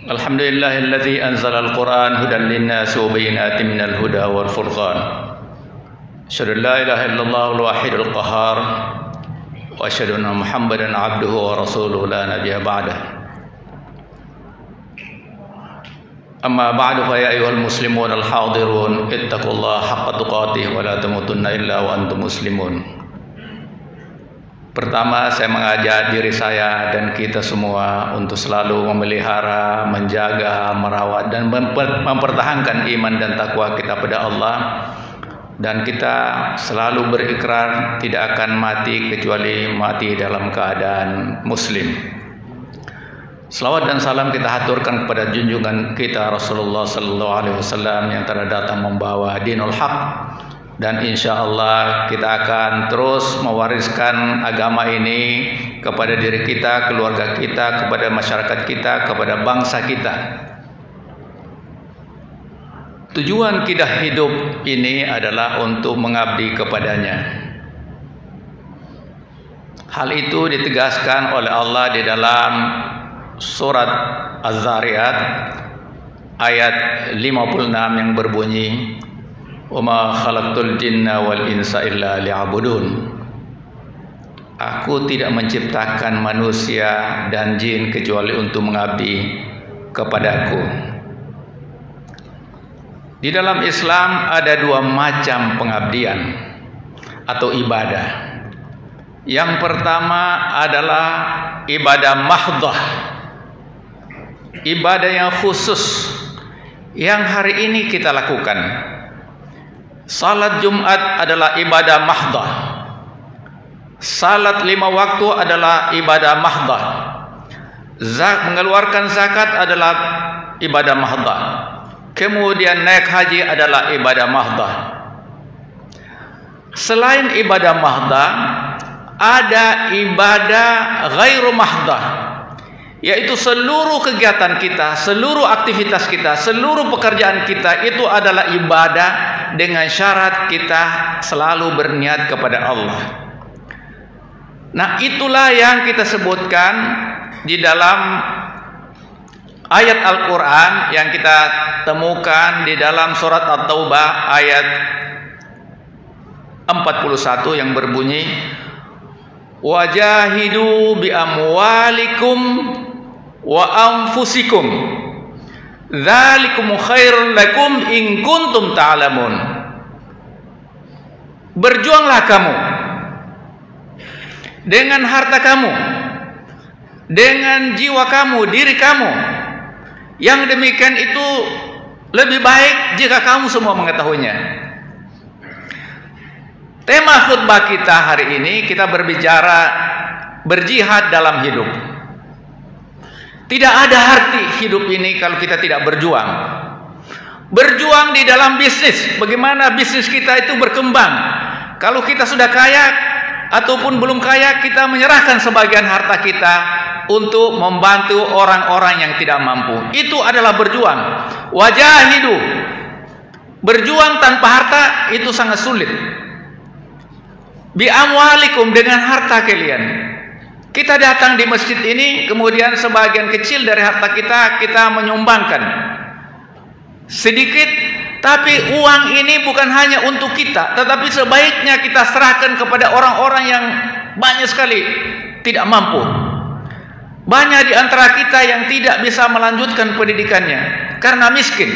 Alhamdulillahilladzi anzala al-Qur'an hudan lin-nasi wa bayyinatin minal huda wal furqan. Asyhadu an la ilaha illallah al-wahidul qahhar wa asyhadu anna Muhammadan 'abduhu wa rasuluhu la nabiyya ba'dah. Amma ba'du fa ya ayyuhal muslimun al-hadirun ittaqullaha haqqa tuqatih wa la tamutunna illa wa antum muslimun. Pertama, saya mengajak diri saya dan kita semua untuk selalu memelihara, menjaga, merawat dan mempertahankan iman dan takwa kita pada Allah, dan kita selalu berikrar tidak akan mati kecuali mati dalam keadaan muslim. Selawat dan salam kita haturkan kepada junjungan kita Rasulullah sallallahu alaihi wasallam yang telah datang membawa dinul haq. Dan insya Allah kita akan terus mewariskan agama ini kepada diri kita, keluarga kita, kepada masyarakat kita, kepada bangsa kita. Tujuan kita hidup ini adalah untuk mengabdi kepadanya. Hal itu ditegaskan oleh Allah di dalam surat Az-Zariyat ayat 56 yang berbunyi, "Wa ma khalaqtul jinna wal insa illa liya'budun." Aku tidak menciptakan manusia dan jin kecuali untuk mengabdi kepadaku. Di dalam Islam ada dua macam pengabdian atau ibadah. Yang pertama adalah ibadah mahdhah, ibadah yang khusus yang hari ini kita lakukan. Salat Jumat adalah ibadah mahdhah. Salat 5 waktu adalah ibadah mahdhah. Mengeluarkan zakat adalah ibadah mahdhah. Kemudian naik haji adalah ibadah mahdhah. Selain ibadah mahdhah, ada ibadah ghairu mahdhah, yaitu seluruh kegiatan kita, seluruh aktivitas kita, seluruh pekerjaan kita itu adalah ibadah dengan syarat kita selalu berniat kepada Allah. Nah, itulah yang kita sebutkan di dalam ayat Al-Quran yang kita temukan di dalam surat At-Taubah ayat 41 yang berbunyi, "Wajahidu bi amwalikum wa anfusikum dzalikum khairul lakum in kuntum ta'lamun." Berjuanglah kamu dengan harta kamu, dengan jiwa kamu, diri kamu. Yang demikian itu lebih baik jika kamu semua mengetahuinya. Tema khutbah kita hari ini, kita berbicara berjihad dalam hidup. Tidak ada arti hidup ini kalau kita tidak berjuang. Berjuang di dalam bisnis, bagaimana bisnis kita itu berkembang. Kalau kita sudah kaya ataupun belum kaya, kita menyerahkan sebagian harta kita untuk membantu orang-orang yang tidak mampu. Itu adalah berjuang. Wajahidu. Berjuang tanpa harta itu sangat sulit. Bi amwalikum, dengan harta kalian. Kita datang di masjid ini, kemudian sebagian kecil dari harta kita menyumbangkan sedikit, tapi uang ini bukan hanya untuk kita, tetapi sebaiknya kita serahkan kepada orang-orang yang banyak sekali tidak mampu. Banyak di antara kita yang tidak bisa melanjutkan pendidikannya karena miskin.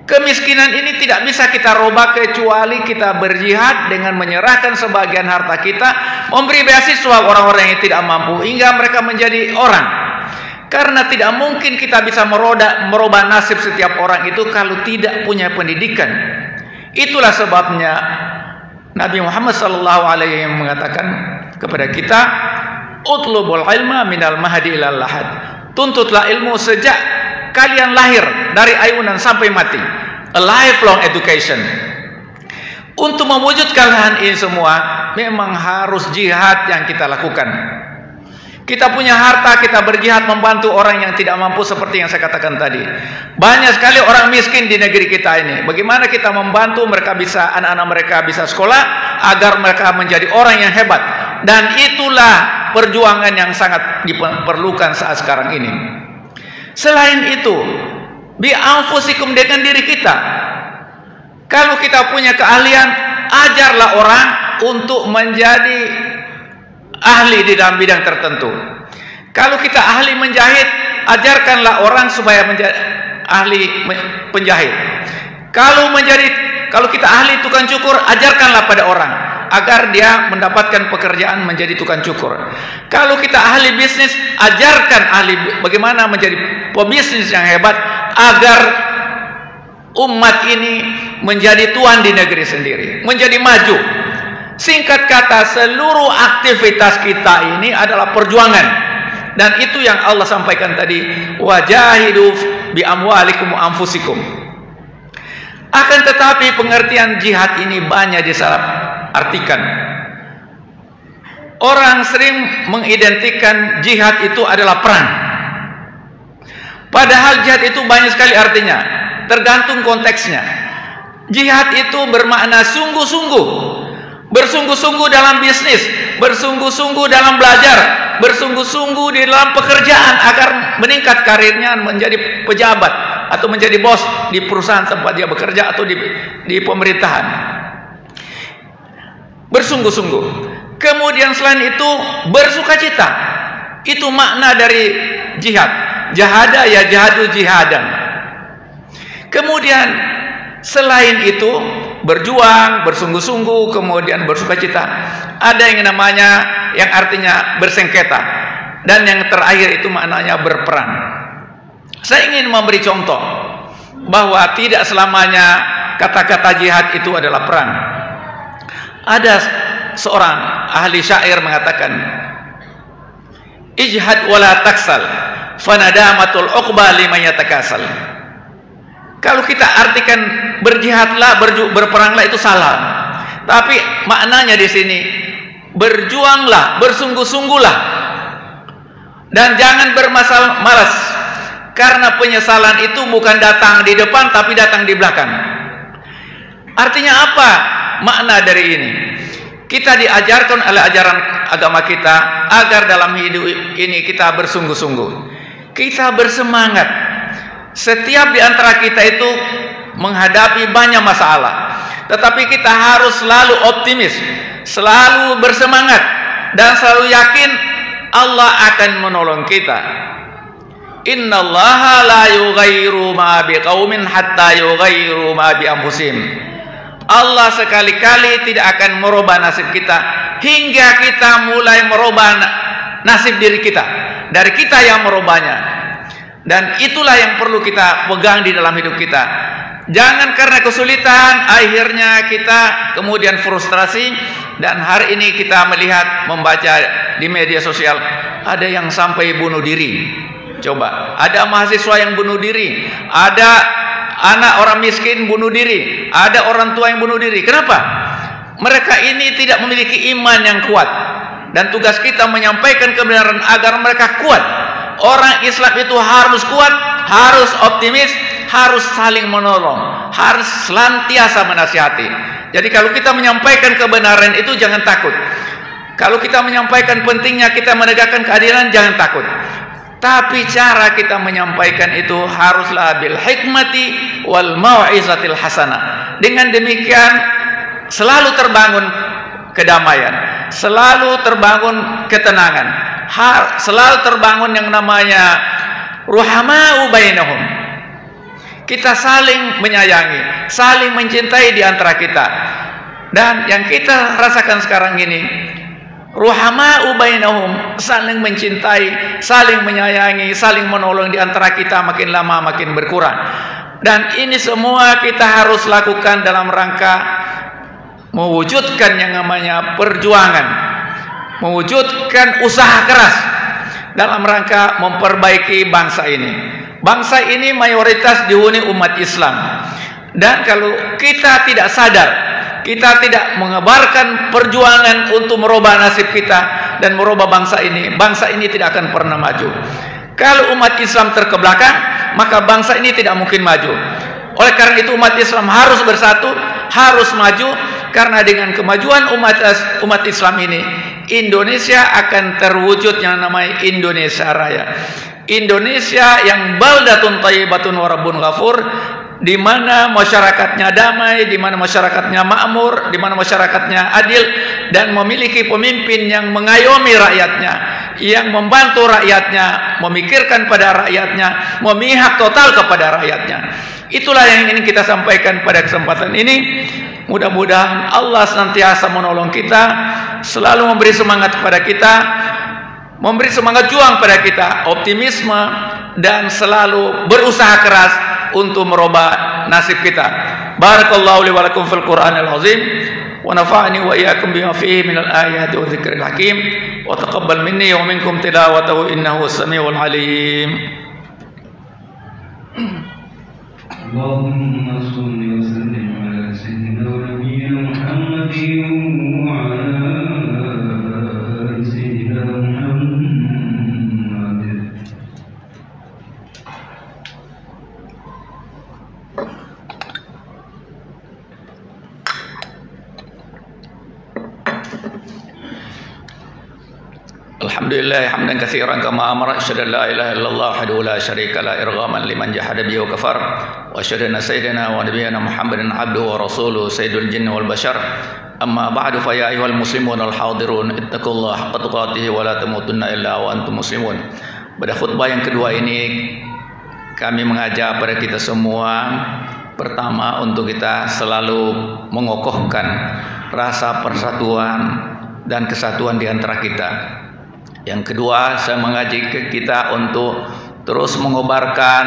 Kemiskinan ini tidak bisa kita robah kecuali kita berjihad dengan menyerahkan sebagian harta kita, memberi beasiswa orang-orang yang tidak mampu hingga mereka menjadi orang. Karena tidak mungkin kita bisa merubah nasib setiap orang itu kalau tidak punya pendidikan. Itulah sebabnya Nabi Muhammad SAW mengatakan kepada kita, Utlubul ilma minal mahdi ilal lahad. Tuntutlah ilmu sejak kalian lahir dari ayunan sampai mati. A lifelong education. Untuk mewujudkan hal ini semua memang harus jihad yang kita lakukan. Kita punya harta, kita berjihad membantu orang yang tidak mampu seperti yang saya katakan tadi. Banyak sekali orang miskin di negeri kita ini. Bagaimana kita membantu mereka bisa, anak-anak mereka bisa sekolah agar mereka menjadi orang yang hebat. Dan itulah perjuangan yang sangat diperlukan saat sekarang ini. Selain itu, bi anfusikum, dengan diri kita. Kalau kita punya keahlian, ajarlah orang untuk menjadi ahli di dalam bidang tertentu. Kalau kita ahli menjahit, ajarkanlah orang supaya menjadi ahli penjahit. Kalau kita ahli tukang cukur, ajarkanlah pada orang agar dia mendapatkan pekerjaan menjadi tukang cukur. Kalau kita ahli bisnis, ajarkan ahli bagaimana menjadi pebisnis yang hebat agar umat ini menjadi tuan di negeri sendiri, menjadi maju. Singkat kata, seluruh aktivitas kita ini adalah perjuangan. Dan itu yang Allah sampaikan tadi, wajahidu bi amwalikum wa anfusikum. Akan tetapi pengertian jihad ini banyak disalah artikan. Orang sering mengidentikan jihad itu adalah perang. Padahal jihad itu banyak sekali artinya, tergantung konteksnya. Jihad itu bermakna sungguh-sungguh, bersungguh-sungguh dalam bisnis, bersungguh-sungguh dalam belajar, bersungguh-sungguh di dalam pekerjaan agar meningkat karirnya menjadi pejabat atau menjadi bos di perusahaan tempat dia bekerja atau di pemerintahan. Bersungguh-sungguh. Kemudian selain itu bersukacita. Itu makna dari jihad. Jahada ya jahadu jihadan. Kemudian selain itu berjuang, bersungguh-sungguh, kemudian bersukacita. Ada yang namanya, yang artinya bersengketa. Dan yang terakhir itu maknanya berperang. Saya ingin memberi contoh bahwa tidak selamanya kata-kata jihad itu adalah perang. Ada seorang ahli syair mengatakan, ijhad wala taksal fanadamatul uqba liman yatakasal. Kalau kita artikan berjihadlah, berperanglah, itu salah. Tapi maknanya di sini berjuanglah, bersungguh-sungguhlah, dan jangan bermalas, karena penyesalan itu bukan datang di depan tapi datang di belakang. Artinya apa makna dari ini? Kita diajarkan oleh ajaran agama kita agar dalam hidup ini kita bersungguh-sungguh, kita bersemangat. Setiap di antara kita itu menghadapi banyak masalah, tetapi kita harus selalu optimis, selalu bersemangat, dan selalu yakin Allah akan menolong kita. Innallaha la yughayyiru ma biqaumin hatta yughayyiru ma bi anfusihim. Allah sekali-kali tidak akan merubah nasib kita hingga kita mulai merubah nasib diri kita, dari kita yang merubahnya. Dan itulah yang perlu kita pegang di dalam hidup kita. Jangan karena kesulitan akhirnya kita kemudian frustrasi. Dan hari ini kita melihat, membaca di media sosial, ada yang sampai bunuh diri. Coba, ada mahasiswa yang bunuh diri, ada anak orang miskin bunuh diri, ada orang tua yang bunuh diri. Kenapa? Mereka ini tidak memiliki iman yang kuat. Dan tugas kita menyampaikan kebenaran agar mereka kuat. Orang Islam itu harus kuat, harus optimis, harus saling menolong, harus senantiasa menasihati. Jadi kalau kita menyampaikan kebenaran itu jangan takut. Kalau kita menyampaikan pentingnya kita menegakkan keadilan, jangan takut. Tapi cara kita menyampaikan itu haruslah bil hikmati wal mau'izatil hasanah. Dengan demikian selalu terbangun kedamaian, selalu terbangun ketenangan, selalu terbangun yang namanya ruhama'u bainahum. Kita saling menyayangi, saling mencintai di antara kita. Dan yang kita rasakan sekarang ini, ruhama'u bainahum, saling mencintai, saling menyayangi, saling menolong di antara kita makin lama makin berkurang. Dan ini semua kita harus lakukan dalam rangka mewujudkan yang namanya perjuangan. mewujudkan usaha keras dalam rangka memperbaiki bangsa ini. Bangsa ini mayoritas dihuni umat Islam. Dan kalau kita tidak sadar, kita tidak mengebarkan perjuangan untuk merubah nasib kita dan merubah bangsa ini tidak akan pernah maju. Kalau umat Islam terkebelakang, maka bangsa ini tidak mungkin maju. Oleh karena itu umat Islam harus bersatu, harus maju, karena dengan kemajuan umat Islam ini, Indonesia akan terwujud yang namanya Indonesia Raya. Indonesia yang baldatun thayyibatun wa rabbun ghafur, di mana masyarakatnya damai, di mana masyarakatnya makmur, di mana masyarakatnya adil dan memiliki pemimpin yang mengayomi rakyatnya, yang membantu rakyatnya, memikirkan pada rakyatnya, memihak total kepada rakyatnya. Itulah yang ingin kita sampaikan pada kesempatan ini. Mudah-mudahan Allah senantiasa menolong kita, selalu memberi semangat kepada kita, memberi semangat juang pada kita, optimisme, dan selalu berusaha keras untuk merubah nasib kita. Barakallahu li wa lakum fil Qur'anil azim, wa nafa'ani wa iyyakum bima fihi minal ayati wa dzikril hakim, wa taqabbal minni wa minkum tilawatahu innahu as-sami'ul alim. Allahumma shalli wa sallim ala sayyidina wa nabiyyina Muhammadin wa ala sayyidina Muhammad. Alhamdulillah hamdan katsiran kama amara, asyhadu an la ilaha illallah wahdahu la syarika la irghaman liman jahada bihi wa kafar, wa asyhadu anna sayyidina wa nabiyyana Muhammadan abduhu wa rasuluhu sayyidul jinni wal bashar. Amma ba'du, fa ya ayyuhal muslimun al hadirun ittaqullaha haqqa tuqatih wa la tamutunna illa wa antum muslimun. Pada khutbah yang kedua ini kami mengajak pada kita semua, pertama untuk kita selalu mengokohkan rasa persatuan dan kesatuan di antara kita. Yang kedua, saya mengajak kita untuk terus mengobarkan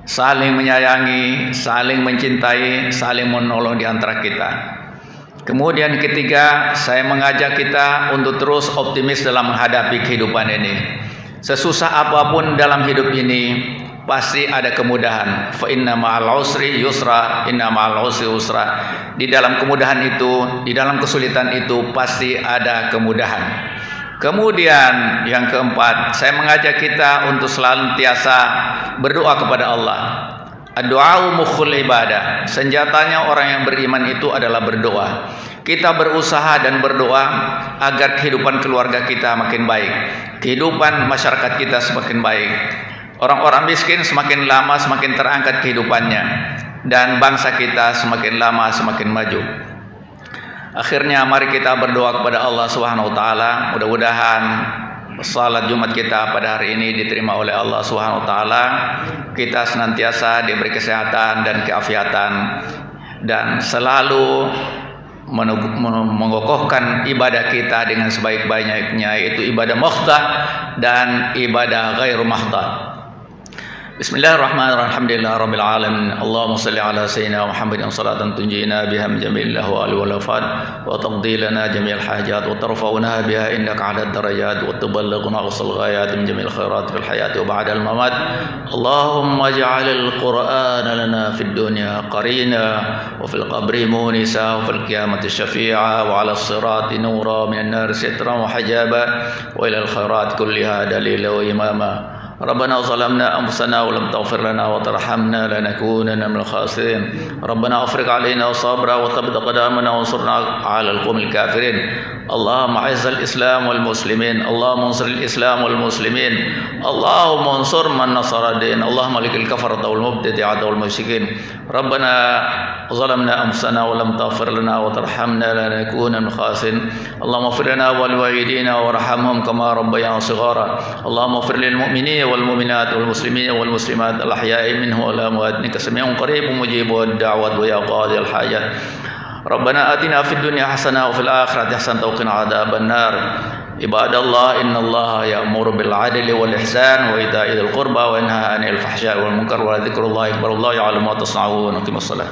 saling menyayangi, saling mencintai, saling menolong di antara kita. Kemudian ketiga, saya mengajak kita untuk terus optimis dalam menghadapi kehidupan ini. Sesusah apapun dalam hidup ini, pasti ada kemudahan. Fa inna ma'al usri yusra, inna ma'al usri usra. Di dalam kemudahan itu, di dalam kesulitan itu pasti ada kemudahan. Kemudian yang keempat, saya mengajak kita untuk senantiasa berdoa kepada Allah. Ad-du'a mukhul ibadah. Senjatanya orang yang beriman itu adalah berdoa. Kita berusaha dan berdoa agar kehidupan keluarga kita makin baik, kehidupan masyarakat kita semakin baik. Orang-orang miskin semakin lama semakin terangkat kehidupannya, dan bangsa kita semakin lama semakin maju. Akhirnya mari kita berdoa kepada Allah Subhanahu wa taala, mudah-mudahan salat Jumat kita pada hari ini diterima oleh Allah Subhanahu wa taala. Kita senantiasa diberi kesehatan dan keafiatan, dan selalu mengokohkan ibadah kita dengan sebaik-baiknya, yaitu ibadah mukhdah dan ibadah ghairu mukhdah. Bismillahirrahmanirrahim. Alhamdulillah rabbil alamin. Allahumma shalli ala sayyidina Muhammadin salatan tunjina biha min jami'il ahwali wal afat, wa taqdi lana jami'al hajat, wa tarfa'una biha innaka 'ala darajat, wa tuballighuna aqsal ghayat min jami'il khairat fil hayati wa ba'da al mamat. Allahumma ij'alil qur'ana lana fid dunya qarina, wa fil qabri munisa, wa fil qiyamati syafi'a, wa 'ala as-sirati nura, min an-nar sitran wa hijaba, wa ila al khairat kulliha dalila wa imama. ربنا ظلمنا أنفسنا ولم تغفر لنا وترحمنا لنكونن من الخاسرين ربنا أفرغ علينا صبرا وثبت أقدامنا وانصرنا على القوم الكافرين اللهم أعز الإسلام والمسلمين اللهم انصر الإسلام والمسلمين اللهم انصر من نصر الدين اللهم لك الكفرة والمبتدعة والمشركين ربنا ظلمنا أنفسنا ولم تغفر لنا وترحمنا لنكونن من الخاسرين اللهم اغفر لنا ولوالدينا وارحمهم كما ربيانا صغارا اللهم اغفر للمؤمنين والمؤمنات والمسلمين والمسلمات الأحياء منهم والأموات إنك سميع قريب مجيب الدعوات ويا قاضي الحاجات ربنا آتنا في الدنيا حسنة وفي الآخرة حسنة وقنا عذاب النار عباد الله إن الله يأمر بالعدل والإحسان وإيتاء ذي القربى وينهى عن الفحشاء والمنكر ولذكر الله أكبر الله يعلم ما تصنعون. أقيموا الصلاة.